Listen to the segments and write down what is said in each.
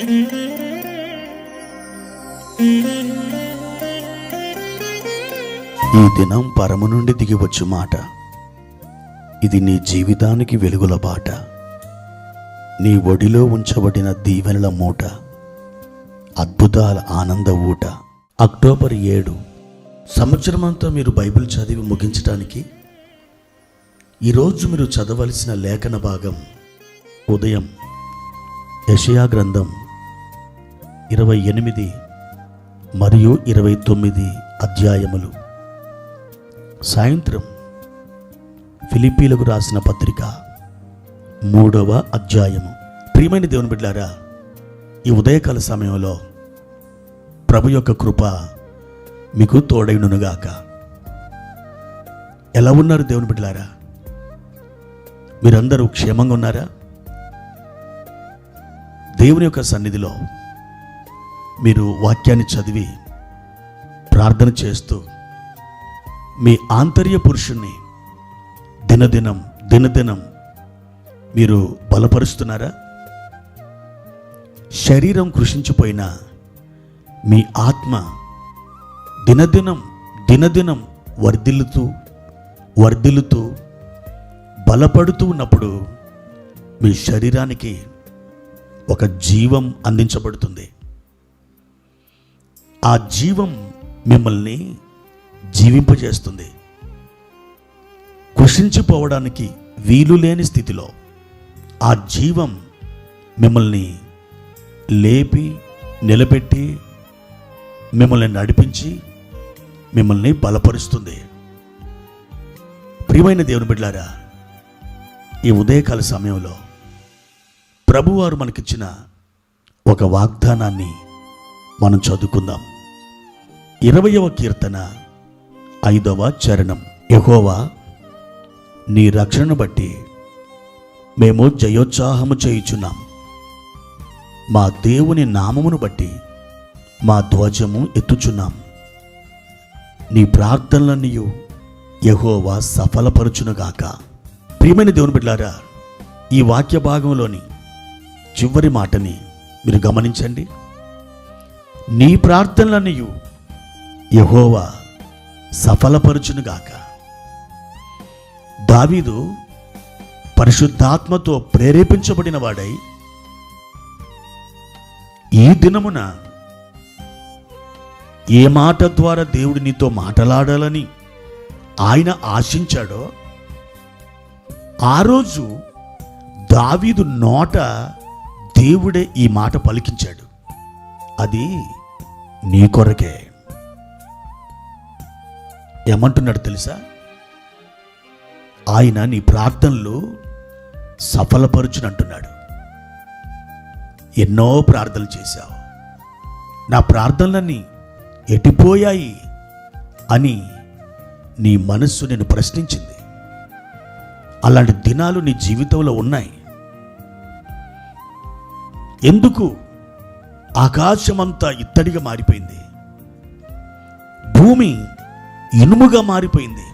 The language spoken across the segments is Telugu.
ఈ దినం పరము నుండి దిగివచ్చు మాట, ఇది నీ జీవితానికి వెలుగుల బాట, నీ ఒడిలో ఉంచబడిన దీవెనల మూట, అద్భుతాల ఆనంద ఊట. అక్టోబర్ 7. సంవత్సరమంతా మీరు బైబిల్ చదివి ముగించడానికి ఈరోజు మీరు చదవలసిన లేఖన భాగం ఉదయం యెషయా గ్రంథం 28 మరియు 29 అధ్యాయములు, సాయంత్రం ఫిలిప్పీలకు రాసిన పత్రిక 3వ అధ్యాయము. ప్రియమైన దేవుని బిడ్డలారా, ఈ ఉదయకాల సమయంలో ప్రభు యొక్క కృప మీకు తోడైనుగాక. ఎలా ఉన్నారు దేవుని బిడ్డలారా? మీరందరూ క్షేమంగా ఉన్నారా? దేవుని యొక్క సన్నిధిలో మీరు వాక్యాన్ని చదివి ప్రార్థన చేస్తూ మీ ఆంతర్య పురుషుణ్ణి దినదినం మీరు బలపరుస్తున్నారా? శరీరం కృషించిపోయినా మీ ఆత్మ దినదినం వర్ధిల్లుతూ బలపడుతూ ఉన్నప్పుడు మీ శరీరానికి ఒక జీవం అందించబడుతుంది. ఆ జీవం మిమ్మల్ని జీవింపజేస్తుంది. కృషించిపోవడానికి వీలు లేని స్థితిలో ఆ జీవం మిమ్మల్ని లేపి నిలబెట్టి మిమ్మల్ని నడిపించి మిమ్మల్ని బలపరుస్తుంది. ప్రియమైన దేవుని బిడ్డలారా, ఈ ఉదయకాల సమయంలో ప్రభువారు మనకిచ్చిన ఒక వాగ్దానాన్ని మనం చదువుకుందాం. 20వ కీర్తన 5వ చరణం. యెహోవా, నీ రక్షణను బట్టి మేము జయోత్సాహము చేయుచున్నాం. మా దేవుని నామమును బట్టి మా ధ్వజము ఎత్తుచున్నాం. నీ ప్రార్థనలన్నీ యెహోవా సఫలపరచునుగాక. ప్రియమైన దేవుని బిడ్డలారా, ఈ వాక్య భాగంలోని చివరి మాటని మీరు గమనించండి. నీ ప్రార్థనలన్నీ యెహోవా సఫలపరచునుగాక. దావీదు పరిశుద్ధాత్మతో ప్రేరేపించబడిన వాడై ఈ దినమున ఏ మాట ద్వారా దేవుడు నీతో మాట్లాడాలని ఆయన ఆశించాడో ఆ రోజు దావీదు నోట దేవుడే ఈ మాట పలికించాడు. అది నీ కొరకే. ఏమంటున్నాడు తెలుసా? ఆయన నీ ప్రార్థనలు సఫలపరచునంటున్నాడు. ఎన్నో ప్రార్థనలు చేశావు, నా ప్రార్థనలన్నీ ఎటుపోయాయి అని నీ మనస్సు నేను ప్రశ్నించింది. అలాంటి దినాలు నీ జీవితంలో ఉన్నాయి. ఎందుకు ఆకాశమంతా ఇత్తడిగా మారిపోయింది, భూమి ఇనుముగా మారిపోయింది?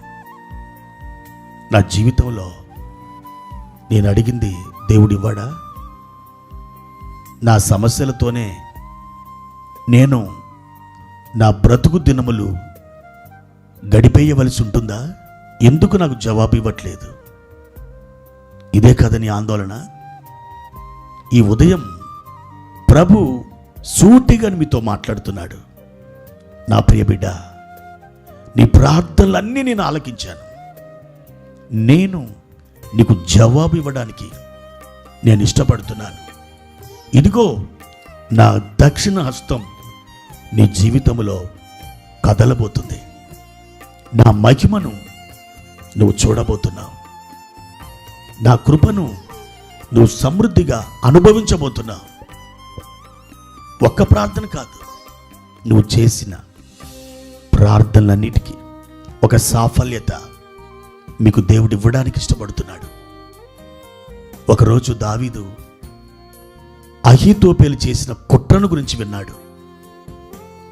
నా జీవితంలో నేను అడిగింది దేవుడు ఇవ్వడా? నా సమస్యలతోనే నేను నా బ్రతుకు దినములు గడిపేయవలసి ఉంటుందా? ఎందుకు నాకు జవాబు ఇవ్వట్లేదు? ఇదే కదా నీ ఆందోళన? ఈ ఉదయం ప్రభు సూటిగా మీతో మాట్లాడుతున్నాడు. నా ప్రియ బిడ్డ, నీ ప్రార్థనలన్నీ నేను ఆలకించాను. నేను నీకు జవాబు ఇవ్వడానికి నేను ఇష్టపడుతున్నాను. ఇదిగో నా దక్షిణ హస్తం నీ జీవితంలో కదలబోతుంది. నా మహిమను నువ్వు చూడబోతున్నావు. నా కృపను నువ్వు సమృద్ధిగా అనుభవించబోతున్నావు. ఒక్క ప్రార్థన కాదు, నువ్వు చేసిన ప్రార్థనలన్నిటికీ ఒక సాఫల్యత మీకు దేవుడు ఇవ్వడానికి ఇష్టపడుతున్నాడు. ఒకరోజు దావీదు అహీతోపేలు చేసిన కుట్రను గురించి విన్నాడు.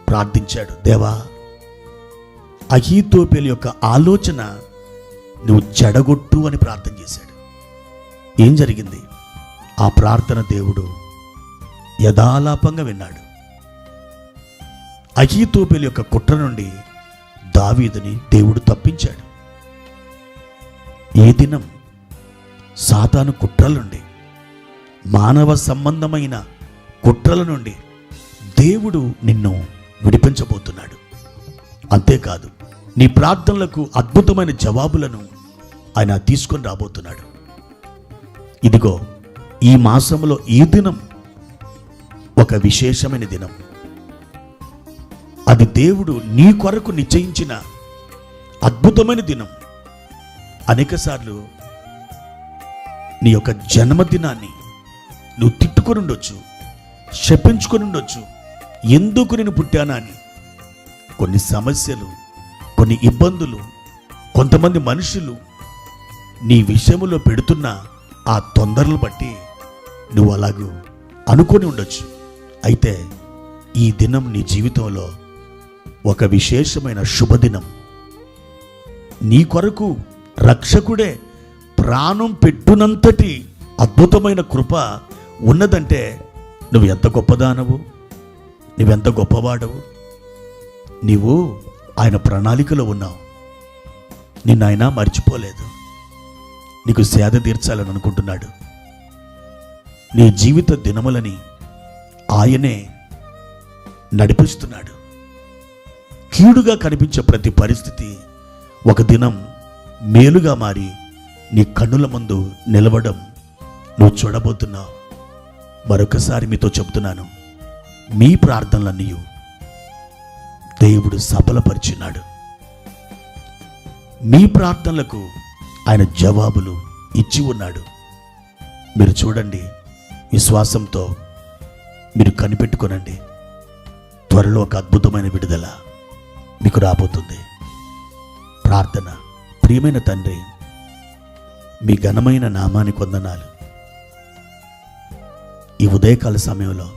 ప్రార్థించాడు, దేవా, అహీతోపేలు యొక్క ఆలోచన నువ్వు చెడగొట్టు అని ప్రార్థన చేశాడు. ఏం జరిగింది? ఆ ప్రార్థన దేవుడు యథాలాపంగా విన్నాడు. అహీతోపెలు యొక్క కుట్ర నుండి దావీదుని దేవుడు తప్పించాడు. ఏ దినం సాతాను కుట్రల నుండి, మానవ సంబంధమైన కుట్రల నుండి దేవుడు నిన్ను విడిపించబోతున్నాడు. అంతేకాదు, నీ ప్రార్థనలకు అద్భుతమైన జవాబులను ఆయన తీసుకొని రాబోతున్నాడు. ఇదిగో, ఈ మాసంలో ఈ దినం ఒక విశేషమైన దినం. అది దేవుడు నీ కొరకు నిశ్చయించిన అద్భుతమైన దినం. అనేకసార్లు నీ యొక్క జన్మదినాన్ని నువ్వు తిట్టుకొని ఉండొచ్చు, శపించుకొని ఉండొచ్చు. ఎందుకు నేను పుట్టానా అని. కొన్ని సమస్యలు, కొన్ని ఇబ్బందులు, కొంతమంది మనుషులు నీ విషయంలో పెడుతున్న ఆ తొందరలు బట్టి నువ్వు అలాగూ అనుకొని ఉండొచ్చు. అయితే ఈ దినం నీ జీవితంలో ఒక విశేషమైన శుభదినం. నీ కొరకు రక్షకుడే ప్రాణం పెట్టునంతటి అద్భుతమైన కృప ఉన్నదంటే నువ్వు ఎంత గొప్పదానవు, నువ్వెంత గొప్పవాడవు. నీవు ఆయన ప్రణాళికలో ఉన్నావు. నిన్ను ఆయన మర్చిపోలేదు. నీకు సేద తీర్చాలని అనుకుంటున్నాడు. నీ జీవిత దినములని ఆయనే నడిపిస్తున్నాడు. కీడుగా కనిపించే ప్రతి పరిస్థితి ఒక దినం మేలుగా మారి నీ కన్నుల ముందు నిలవడం నువ్వు చూడబోతున్నావు. మరొకసారి మీతో చెబుతున్నాను, మీ ప్రార్థనలన్నీ దేవుడు సఫలపరిచినాడు. మీ ప్రార్థనలకు ఆయన జవాబులు ఇచ్చి ఉన్నాడు. మీరు చూడండి, విశ్వాసంతో మీరు కనిపెట్టుకోనండి. త్వరలో ఒక అద్భుతమైన విడుదల మీకు రాబోతుంది. ప్రార్థన. ప్రియమైన తండ్రి, మీ ఘనమైన నామానికి వందనాలు. ఈ ఉదయకాల సమయంలో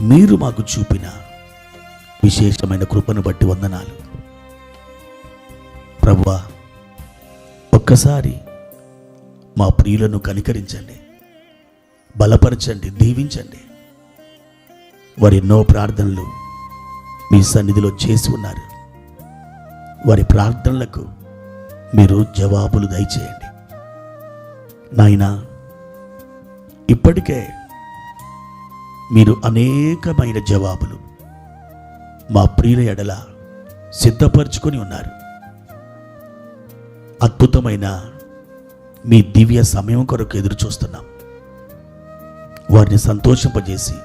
మీరు మాకు చూపిన విశేషమైన కృపను బట్టి వందనాలు. ప్రభువా, ఒక్కసారి మా ప్రియులను కనికరించండి, బలపరచండి, దీవించండి. వారి ఎన్నో ప్రార్థనలు మీ సన్నిధిలో చేసి ఉన్నారు. వారి ప్రార్థనలకు మీరు జవాబులు దయచేయండి. నాయనా, ఇప్పటికే మీరు అనేకమైన జవాబులు మా ప్రియుల ఎడల సిద్ధపరచుకొని ఉన్నారు. అద్భుతమైన మీ దివ్య సమయం కొరకు ఎదురు చూస్తున్నాం. వారిని సంతోషింపజేసి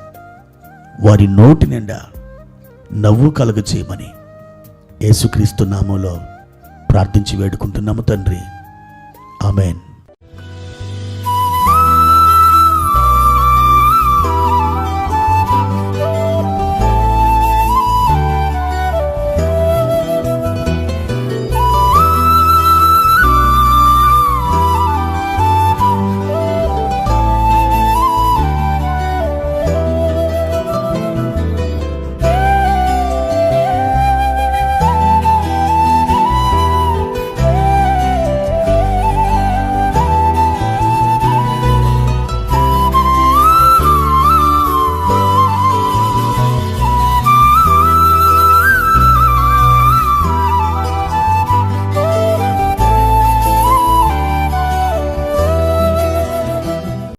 వారి నోటి నిండా నవ్వు కలుగ చేయమని యేసుక్రీస్తు నామంలో ప్రార్థించి వేడుకుంటున్నాము తండ్రి. ఆమేన్.